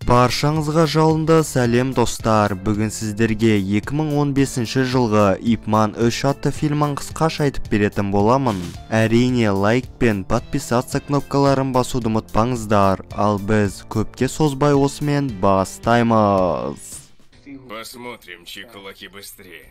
Баршаңызға жалынды сәлем достар. Бүгін сіздерге 2015 жылғы Ип Ман 3 атты фильмін қысқаша айтып беретін боламын. Әрине лайк пен подписаться кнопкаларын басуды ұмытпаңыздар. Ал біз көпке созбай осымен бастаймыз. Посмотрим, чьи кулаки быстрее.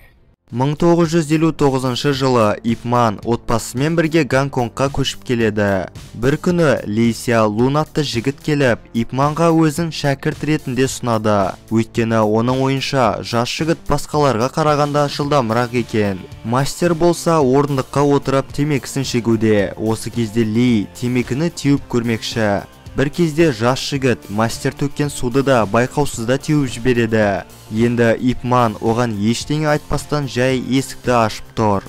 1959 жылы Ип Ман отбасымен бірге Гонконгқа көшіп келеді. Бір күні Ли Сяо Лун атты жігіт келіп, Ип Манға өзін шәкірт ретінде сұнады. Өйткені оның ойынша жас жігіт басқаларға қарағанда жылдамырақ екен. Мастер болса орындыққа отырып темекісін шегуде. Осы кезде Ли темекіні теуіп көрмекші. Бір кезде жас жігіт мастер төккен суды да байқаусызда теуіп жібереді. Енді Ип Ман оған ештеңе айтпастан жай есікті ашып тұр.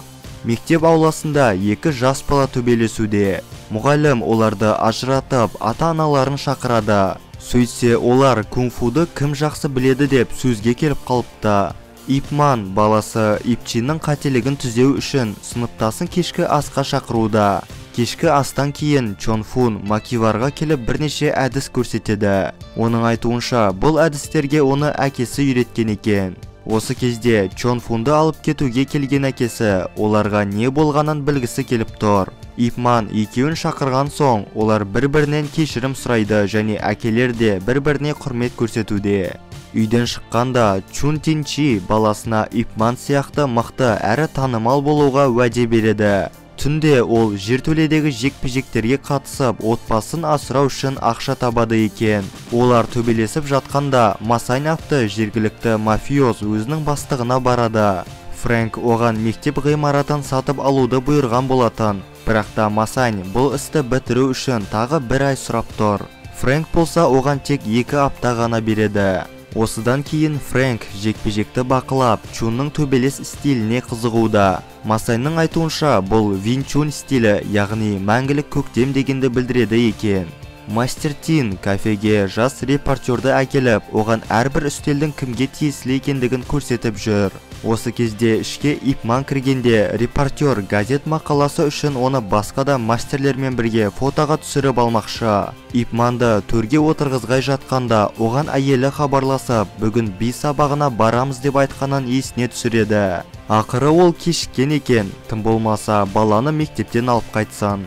Мектеп ауласында екі жас бала төбелесуде. Мұғалім оларды ажыратып, ата-аналарын шақырады. Сөйтсе олар кунг-фуды кім жақсы біледі деп сөзге келіп қалыпты. Ип Ман баласы Ип Чиннің қателігін түзеу үшін сыныптасын кешкі асқа шақыруда. Кешкі астан кейін Чон Фун Макиварға келіп бірнеше әдіс көрсетеді. Оның айтуынша бұл әдістерге оны әкесі үйреткен екен. Осы кезде Чон Фунды алып кетуге келген әкесі оларға не болғанын білгісі келіп тұр. Ип Ман екеуін шақырған соң олар бір-бірінен кешірім сұрайды және әкелер де бір-біріне құрмет көрсетуде. Үйден шыққанда Чун Тин Чи баласына Ип Ман сияқты мықты әрі танымал болуға уәде береді. Түнде ол жертөледегі жекпе-жектерге қатысып, отбасын асырау үшін ақша табады екен. Олар төбелесіп жатқанда Масайн атты жергілікті мафиоз өзінің бастығына барады. Фрэнк оған мектеп ғимаратын сатып алуды бұйырған болатын. Бірақ та Масайн бұл істі бітіру үшін тағы бір ай сұрап тұр. Фрэнк болса оған тек 2 апта ғана береді. Осыдан кейін Фрэнк жекпе-жекті бақылап, Чунның төбелес стиліне қызығуда. Масайның айтуынша бұл Вин Чун стилі, яғни мәңгілік көктем дегенді білдіреді екен. Мастер Тин кафеге жас репортерді әкеліп, оған әрбір үстелдің кімге тиесілі екендігін көрсетіп жүр. Осы кезде ішке Ип Ман кіргенде репортер газет мақаласы үшін оны басқа да мастерлермен бірге фотоға түсіріп алмақшы. Ип Манды төрге отырғызғай жатқанда оған әйелі хабарласып, бүгін би сабағына барамыз деп айтқанын есіне түсіреді. Ақыры ол кешіккен екен, тым болмаса баланы мектептен алып қайтсын.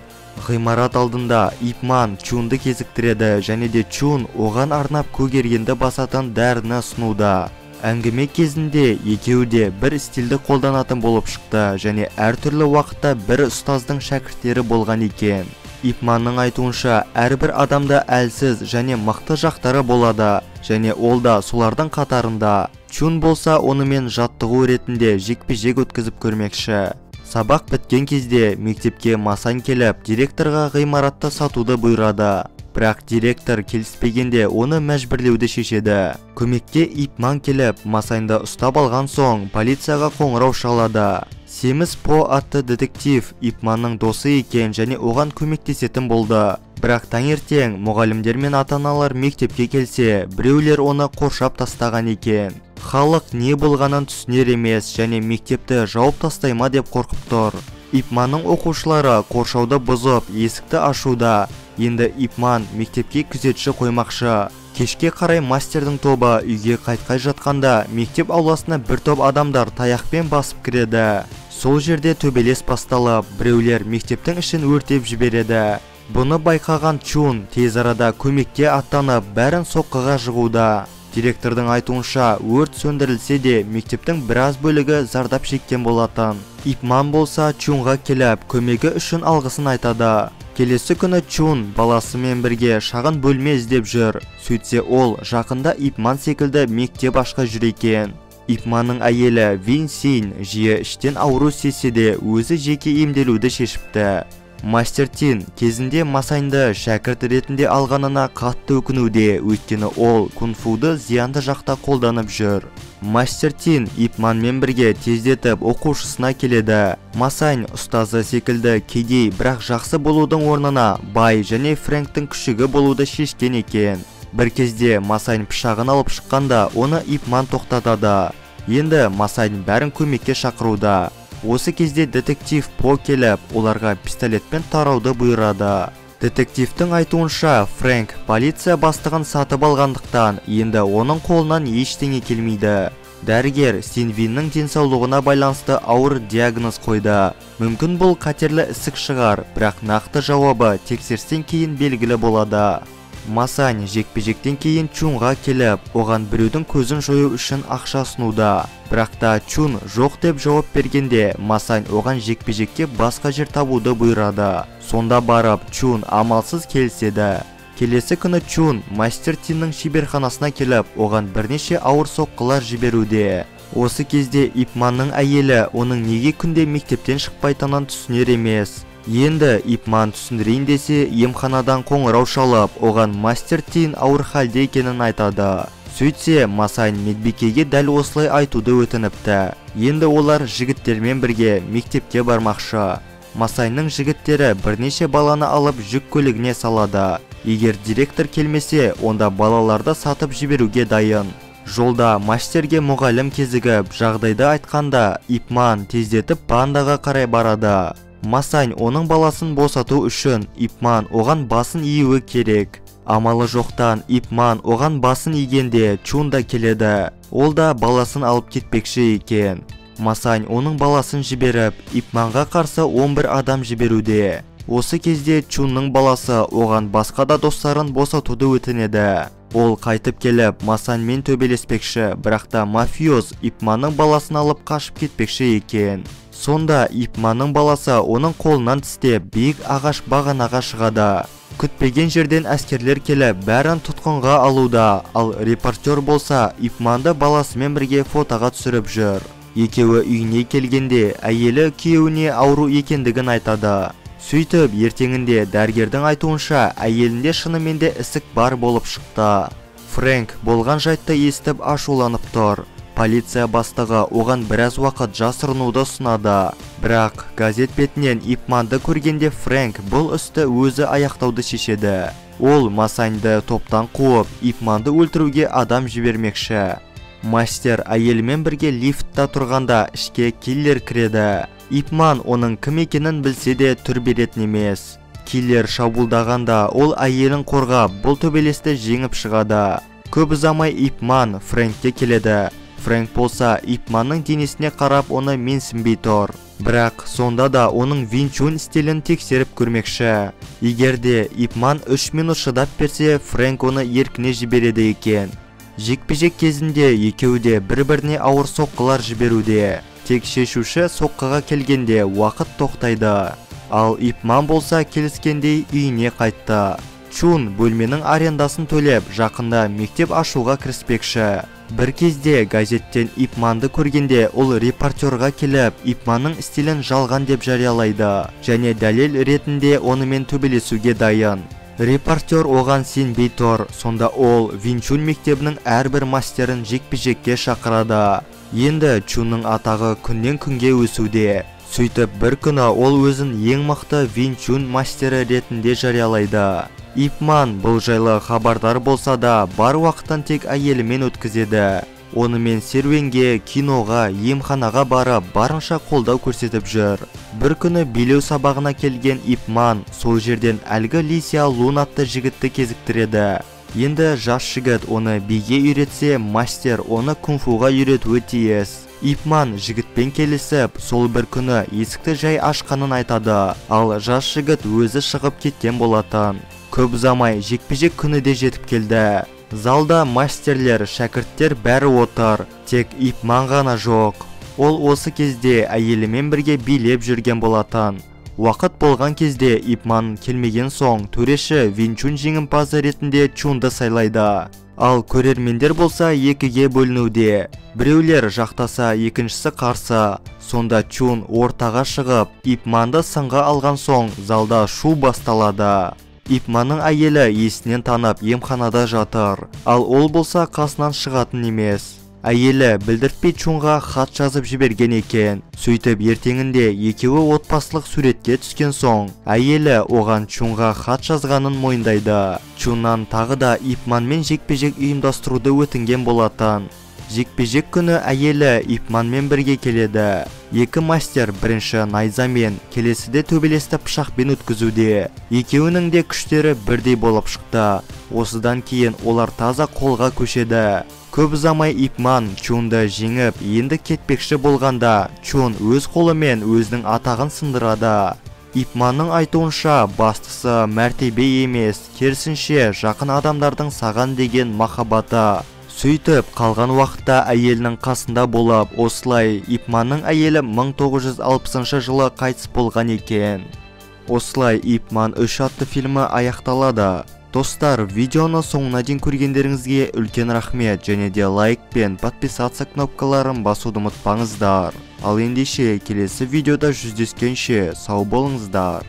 Ғимарат алдында Ип Ман Чунды кезіктіреді және де Чун оған арнап көгергенді басатын дәріні ұсынуда. Әңгіме кезінде екеуі де бір стилді қолданатын болып шықты және әртүрлі уақытта бір ұстаздың шәкірттері болған екен. Ип Манның айтуынша әрбір адамда әлсіз және мықты жақтары болады және ол да солардың қатарында. Чун болса онымен жаттығу ретінде жекпе-жек өткізіп көрмекші. Сабақ біткен кезде мектепке Масайн келіп, директорға ғимаратты сатуды бұйырады. Бірақ директор келіспегенде оны мәжбүрлеуді шешеді. Көмекке Ип Ман келіп, Масайнды ұстап алған соң полицияға қоңырау шалады. Семіз По атты детектив Ип Манның досы екен және оған көмектесетін болды. Бірақ таңертең мұғалімдер мен ата-аналар мектепке келсе, біреулер оны қоршап тастаған екен. Халық не болғанын түсінер емес және мектепті жауып тастайма деп қорқып тұр. Ип Манның оқушылары қоршауды бұзып, есікті ашуда. Енді Ип Ман мектепке күзетші қоймақшы. Кешке қарай мастердің тобы үйге қайтқай жатқанда, мектеп ауласына бір топ адамдар таяқпен басып кіреді. Сол жерде төбелес басталып, біреулер мектептің ішін өртеп жібереді. Бұны байқаған Чун тез арада көмекке аттанып, бәрін соққыға жығуда. Директордың айтуынша өрт сөндірілсе де мектептің біраз бөлігі зардап шеккен болатын. Ип Ман болса Чунға келіп, көмегі үшін алғысын айтады. Келесі күні Чун баласымен бірге шағын бөлме іздеп жүр. Сөйтсе ол жақында Ип Ман секілді мектеп ашқа жүр екен. Ип Манның әйелі Вин Син жиі іштен ауру сезсе де өзі жеке емделуді шешіпті. Мастер Тин кезінде Масайнды шәкірт ретінде алғанына қатты өкінуде, өйткені ол кунг-фуды зиянды жақта қолданып жүр. Мастер Тин Ип Манмен бірге тездетіп оқушысына келеді. Масайн ұстазы секілді кедей, бірақ жақсы болудың орнына бай және Фрэнктің күшігі болуды шешкен екен. Бір кезде Масайн пышағын алып шыққанда оны Ип Ман тоқтатады. Енді Масайн бәрін көмекке шақыруда. Осы кезде детектив По келіп, оларға пистолетпен тарауды бұйырады. Детективтің айтуынша, Фрэнк полиция бастығын сатып алғандықтан, енді оның қолынан ештеңе келмейді. Дәрігер Синвиннің денсаулығына байланысты ауыр диагноз қойды. Мүмкін бұл қатерлі ісік шығар, бірақ нақты жауабы тексерістен кейін белгілі болады. Масань жекпе-жектен кейін Чунға келіп, оған біреудің көзін жою үшін ақша ұсынуда. Бірақ та Чун жоқ деп жауап бергенде, Масань оған жекпе-жекке басқа жер табуды бұйырады. Сонда барып, Чун амалсыз келіседі. Келесі күні Чун Мастер Тиннің шеберханасына келіп, оған бірнеше ауыр соққылар жіберуде. Осы кезде Ип Манның әйелі оның неге күнде мектептен шықпайтынын түсінер емес. Енді Ип Ман түсіндірейін десе, емханадан қоңырау шалып, оған Мастер Тин ауыр халде екенін айтады. Сөйтсе, Масань медбикеге дәл осылай айтуды өтініпті. Енді олар жігіттермен бірге мектепке бармақшы. Масаньның жігіттері бірнеше баланы алып жүк көлігіне салады. Егер директор келмесе, онда балаларды сатып жіберуге дайын. Жолда мастерге мұғалім кезігіп, жағдайды айтқанда, Ип Ман тездетіп бандаға қарай барады. Масань оның баласын босату үшін Ип Ман оған басын июі керек. Амалы жоқтан Ип Ман оған басын игенде Чун да келеді. Ол да баласын алып кетпекші екен. Масань оның баласын жіберіп, Ип Манға қарсы 11 адам жіберуде. Осы кезде Чунның баласы оған басқа да достарын босатуды өтінеді. Ол қайтып келіп, Масаньмен төбелеспекші, бірақ та мафиоз Ип Манның баласын алып қашып кетпекші екен. Сонда Ип Манның баласы оның қолынан тістеп, биік ағаш бағанаға шығады. Күтпеген жерден әскерлер келіп, бәрін тұтқынға алуда, ал репортер болса Ип Манды баласымен бірге фотоға түсіріп жүр. Екеуі үйіне келгенде, әйелі күйеуіне ауру екендігін айтады. Сөйтіп, ертеңінде дәрігердің айтуынша, әйелінде шынымен де ісік бар болып шықты. Фрэнк болған жайтты естіп ашуланып тұр. Полиция бастығы оған біраз уақыт жасырынуды ұсынады. Бірақ газет бетінен Ип Манды көргенде Фрэнк бұл істі өзі аяқтауды шешеді. Ол Масаньды топтан қуып, Ип Манды өлтіруге адам жібермекші. Мастер әйелімен бірге лифтта тұрғанда ішке киллер кіреді. Ип Ман оның кім екенін білсе де түр беретін емес. Киллер шабуылдағанда ол әйелін қорғап, бұл төбелесті жеңіп шығады. Көп ұзамай Ип Ман Фрэнкке келеді. Фрэнк болса Ип Манның денесіне қарап оны менсінбей тұр. Бірақ сонда да оның Вин Чун стилін тексеріп көрмекші. Егерде Ип Ман 3 минут шыдап берсе, Фрэнк оны еркіне жібереді екен. Жекпе-жек кезінде екеуі де бір-біріне ауыр соққылар жіберуде. Тек шешуші соққыға келгенде уақыт тоқтайды. Ал Ип Ман болса келіскендей үйіне қайтты. Чун бөлменің арендасын төлеп, жақында мектеп ашуға кіріспекші. Бір кезде газеттен Ип Манды көргенде, ол репортерға келіп, Ип Манның стилін жалған деп жариялайды, және дәлел ретінде онымен төбелесуге дайын. Репортер оған сенбей тұр, сонда ол Вин Чун мектебінің әрбір мастерін жекпе-жекке шақырады. Енді Чунның атағы күннен күнге өсуде. Сөйтіп бір күні ол өзін ең мықты Вин Чун мастері ретінде жариялайды. Ип Ман бұл жайлы хабардар болса да, бар уақытын тек әйелімен өткізеді. Онымен серуенге, киноға, емханаға барып, барынша қолдау көрсетіп жүр. Бір күні билеу сабағына келген Ип Ман сол жерден әлгі Ли Сяо Лун атты жігітті кезіктіреді. Енді жас жігіт оны биге үйретсе, мастер оны кунг-фуға үйретуі тиіс. Ип Ман жігітпен келісіп, сол бір күні есікті жай ашқанын айтады, ал жас жігіт өзі шығып кеткен болатын. Көп ұзамай жекпе-жек күні де жетіп келді. Залда мастерлер, шәкірттер бәрі отыр, тек Ип Ман ғана жоқ. Ол осы кезде әйелімен бірге билеп жүрген болатын. Уақыт болған кезде Ип Ман келмеген соң, төреші Вин Чун жеңімпазы ретінде Чунды сайлайды. Ал көрермендер болса екіге бөлінуде. Біреулер жақтаса, екіншісі қарсы. Сонда Чун ортаға шығып, Ип Манды сынға алған соң, залда шу басталады. Ип Манның әйелі есінен танып емханада жатыр, ал ол болса қасынан шығатын емес. Әйелі білдіртпей Чунға хат жазып жіберген екен. Сөйтіп ертеңінде екеуі отбасылық суретке түскен соң, әйелі оған Чунға хат жазғанын мойындайды. Чуннан тағы да Ип Манмен жекпе-жек ұйымдастыруды өтінген болатын. Жекпе-жек күні әйелі Ип Манмен бірге келеді. Екі мастер бірінші найзамен, келесіде төбелесті пышақпен өткізуде. Екеуінің де күштері бірдей болып шықты. Осыдан кейін олар таза қолға көшеді. Көп ұзамай Ип Ман Чунды жеңіп, енді кетпекші болғанда, Чун өз қолымен өзінің атағын сындырады. Ип Манның айтуынша, бастысы мәртебе емес, керісінше жақын адамдардың саған деген махаббаты. Сөйтіп, қалған уақытта әйелінің қасында болып, осылай Ип Манның әйелі 1960 жылы қайтыс болған екен. Осылай Ип Ман 3 атты фильмі аяқталады. Достар, видеоны соңына дейін көргендеріңізге үлкен рахмет, және де лайк пен подписаться кнопкаларын басуды ұмытпаңыздар. Ал ендеше келесі видеода жүздескенше сау болыңыздар.